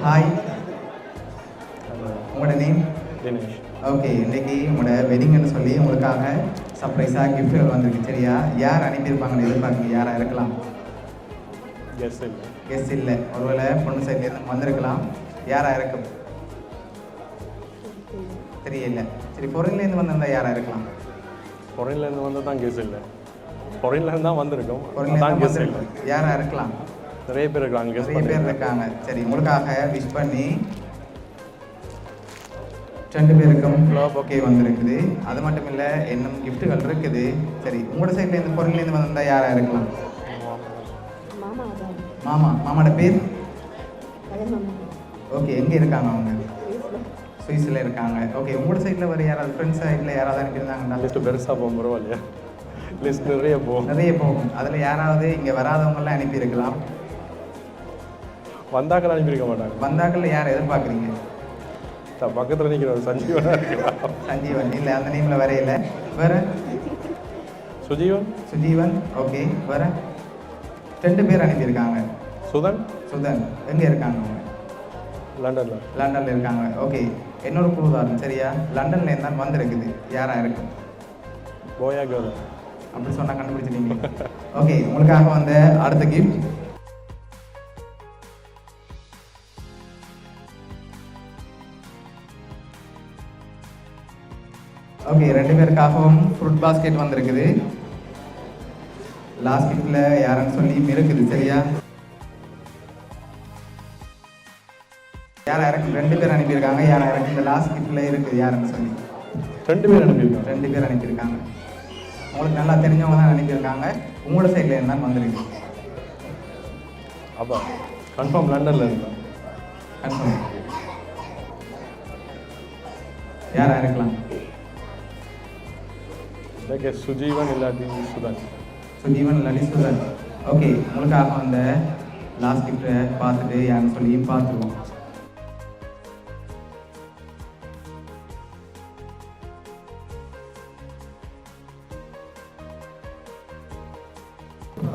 Hi, உங்களோட name? Dinesh. Okay, இன்னைக்கு உங்களோட வெட்டிங்னு சொல்லி உங்களுக்காக சர்ப்ரைஸாக கிஃப்ட்டுகள் வந்திருக்கு. சரியா? யார் அனுப்பியிருப்பாங்கன்னு எதிர்பார்க்குங்க. யாராக இருக்கலாம்? கெஸ் இல்லை. கெஸ் இல்லை. ஒருவேளை பொண்ணு சைட்லேருந்து வந்திருக்கலாம். யாராக இருக்கும்? தெரியல. சரி, பொருள்லேருந்து வந்திருந்தா யாராக இருக்கலாம்? ஃபாரின்லேருந்து வந்தால் தான் கெஸ் இல்லை. ஃபாரின்லேருந்து தான் வந்திருக்கோம். பொருள்லேருந்து தான் கெஸ் இல்லை. வந்திருக்கும். யாராக இருக்கலாம்? நிறைய பேர் இருக்காங்க. கெஸ் நிறைய பேர் இருக்காங்க. சரி, உங்களுக்காக விஷ் பண்ணி 2 பேருக்கும் ஃப்ளவர் பொக்கே வந்திருக்குது. அது மட்டும் இல்லை, இன்னும் கிஃப்ட்டுகள் இருக்குது. சரி, உங்களோட சைடில் இந்த பொருள்லேருந்து வந்திருந்தால் யாராக இருக்கலாம்? மாமா. மாமாவோட பேர்? ஓகே, எங்கே இருக்காங்க அவங்க? சுவிஸில் இருக்காங்க. ஓகே, உங்களோட சைடில் வர யாராவது ஃப்ரெண்ட்ஸ் சைடில் யாராவது அனுப்பியிருந்தாங்கன்னா? லிஸ்ட்டு பெருசாக போகும் பரவாயில்லையா? லிஸ்ட் நிறைய போகும். நிறைய போகும். அதில் யாராவது இங்கே வராதவங்களாம் அனுப்பியிருக்கலாம். வந்தாக்கள் அனுப்பியிருக்க மாட்டாங்க. வந்தாக்களில் யாரை எதிர்பார்க்குறீங்க? பக்கத்தில் நிற்கிற சஞ்சீவனாக இருக்கலாம். சஞ்சீவன் இல்லை, அந்த நேமில் வரையில. வேறு? சுஜீவன். சுஜீவன். ஓகே, வேறு? 2 பேர் அனுப்பியிருக்காங்க. சுதன். சுதன். எங்கே இருக்காங்க அவங்க? லண்டனில். லண்டனில் இருக்காங்க. ஓகே, என்னோட குழுதாரம். சரியா? லண்டனில் இருந்தால் வந்திருக்குது. யாராக இருக்கு? போயா கேர்ள். அப்படி சொன்னால் கண்டுபிடிச்சிட்டீங்க. ஓகே, உங்களுக்காக வந்த அடுத்த கிஃப்ட். ஓகே, 2 பேருக்காகவும் ஃப்ரூட் பாஸ்கெட் வந்திருக்குது. லாஸ்ட் கிஃப்டில் யாருன்னு சொல்லி இருக்குது. சரியா? யாராக இருக்கு? 2 பேர் அனுப்பியிருக்காங்க. யாராக இருக்கு? இந்த லாஸ்ட் கிஃப்டில் இருக்குது யாருன்னு சொல்லி 2 பேர் அனுப்பியிருக்காங்க. 2 பேர் அனுப்பியிருக்காங்க. உங்களுக்கு நல்லா தெரிஞ்சவங்க தான் அனுப்பியிருக்காங்க. உங்களோட சைடில் இருந்தாலும் வந்திருக்கு. அப்போ கன்ஃபார்ம் லண்டனில் இருந்தான். கன்ஃபார்ம். யாராக இருக்கலாம்? ஓகே, சுஜீவன் இல்லாட்டி சுதன். சுஜீவன் இல்லாட்டி சுதன். ஓகே, உங்களுக்காக அந்த லாஸ்ட் கிஃப்ட்டை பார்த்துட்டு யாருன்னு சொல்லி பார்த்துருவோம்.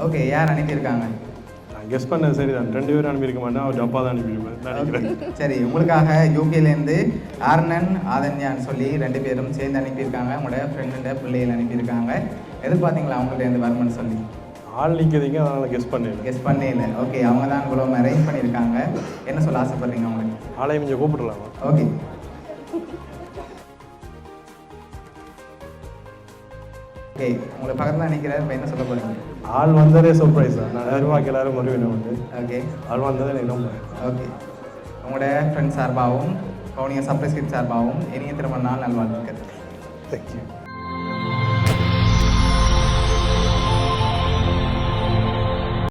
ஓகே, யார் அனுப்பியிருக்காங்க? நான் கெஸ் பண்ணது சரி தான். 2 பேரும் அனுப்பியிருக்க மாட்டேன். அவர் டப்பா தான் அனுப்பியிருப்பேன் நினைக்கிறேன். சரி, உங்களுக்காக யூகேலேருந்து ஆர்னன் ஆதன்யான்னு சொல்லி 2 பேரும் சேர்ந்து அனுப்பியிருக்காங்க. உங்களோட ஃப்ரெண்டுட பிள்ளைகள் அனுப்பியிருக்காங்க. எதிர்பார்த்தீங்களா அவங்கள்ட்ட இருந்து வரணும்னு சொல்லி? ஆள் நிற்கிறீங்க, அதனால் கெஸ் பண்ணிடுறேன். கெஸ் பண்ணல. ஓகே, அவங்க தான் இவ்வளோ அரேஞ்ச் பண்ணியிருக்காங்க. என்ன சொல்ல ஆசைப்படுறீங்க அவங்களுக்கு? ஆளையும் கொஞ்சம் கூப்பிடலாமா? ஓகே. ஓகே, உங்களுக்கு பக்கத்தில் நிற்கிறார். இப்போ என்ன சொல்ல போகிறீங்க? ஆள் வந்ததே சர்ப்ரைஸ் தான். நான் எதிர்பார்க்க எல்லாரும் வருவேன் வந்து. ஓகே. ஆள் வந்ததே எனக்கு ரொம்ப. ஓகே, உங்களோட ஃப்ரெண்ட்ஸ் சார்பாகவும் கவுனியா சர்ப்ரைஸ் கிஃப்ட் சார்பாகவும் இனிய திருமண நாள் நல்வாழ்த்துக்கள். தேங்க்யூ.